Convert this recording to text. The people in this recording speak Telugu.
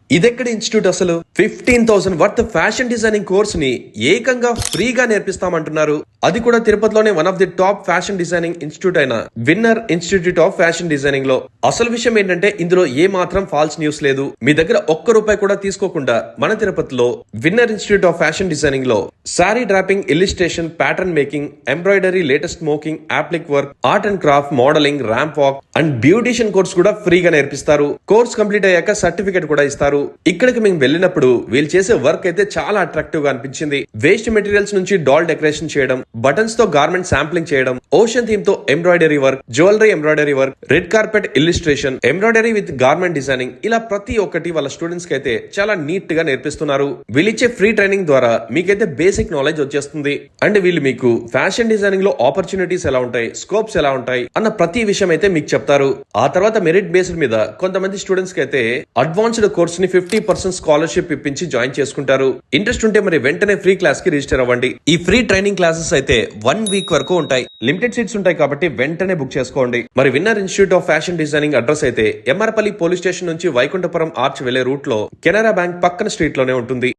ఇదెక్కడ ఇన్స్టిట్యూట్ అసలు 15,000 వర్త్ ఫ్యాషన్ డిజైనింగ్ కోర్స్ ని ఏకంగా ఫ్రీగా నేర్పిస్తామంటున్నారు. అది కూడా తిరుపతిలోనే one of the top fashion designing institute అయిన winner institute of fashion designing లో. అసలు విషయం ఏంటంటే ఇందులో ఏ మాత్రం ఫాల్స్ న్యూస్ లేదు. మీ దగ్గర ఒక్క రూపాయి కూడా తీసుకోకుండా మన తిరుపతిలో winner institute of fashion designing లో sari draping, illustration, pattern making, embroidery, latest smocking, applique work, art and craft, modelling, ramp walk and beautician course కూడా ఫ్రీగా నేర్పిస్తారు. కోర్స్ కంప్లీట్ అయ్యాక సర్టిఫికేట్ కూడా ఇస్తారు. ఇక్కడికి మేము వెళ్ళినప్పుడు వీళ్ళు చేసే వర్క్ అయితే చాలా అట్రాక్టివ్ గా అనిపించింది. వేస్ట్ మెటీరియల్స్ నుంచి డాల్ డెకరేషన్ చేయడం, బటన్స్ తో గార్మెంట్ శాంప్లింగ్ చేయడం, ఓషన్ థీమ్ తో embroidery work, jewellery embroidery work, red carpet illustration, embroidery with garment designing, ఇలా ప్రతి ఒక్కటి వాళ్ళ స్టూడెంట్స్ కి అయితే చాలా నీట్ గా నేర్పిస్తున్నారు. వీళ్ళిచ్చే ఫ్రీ ట్రైనింగ్ ద్వారా మీకైతే బేసిక్ నాలెడ్జ్ వచ్చేస్తుంది. అండ్ వీళ్ళు మీకు ఫ్యాషన్ డిజైనింగ్ లో ఆపర్చునిటీస్ ఎలా ఉంటాయి, స్కోప్స్ ఎలా ఉంటాయి అన్న ప్రతి విషయం అయితే మీకు చెప్తారు. ఆ తర్వాత మెరిట్ బేస్డ్ మీద కొంతమంది స్టూడెంట్స్ కి అయితే అడ్వాన్స్డ్ కోర్స్ ని 50% స్కాలర్షిప్ ఇప్పించి జాయిన్ చేసుకుంటారు. ఇంట్రెస్ట్ ఉంటే మరి వెంటనే ఫ్రీ క్లాస్ కి రిజిస్టర్ అవ్వండి. ఈ ఫ్రీ ట్రైనింగ్ క్లాసెస్ అయితే 1 వీక్ వరకు ఉంటాయి. లిమిటెడ్ సీట్స్ ఉంటాయి కాబట్టి వెంటనే బుక్ చేసుకోండి. మరి winner institute of fashion designing address అయితే ఎమ్మారపల్లి పోలీస్ స్టేషన్ నుంచి వైకుంఠపురం ఆర్చ్ వెళ్లే రూట్ లో కెనరా బ్యాంక్ పక్కన స్ట్రీట్ లోనే ఉంటుంది.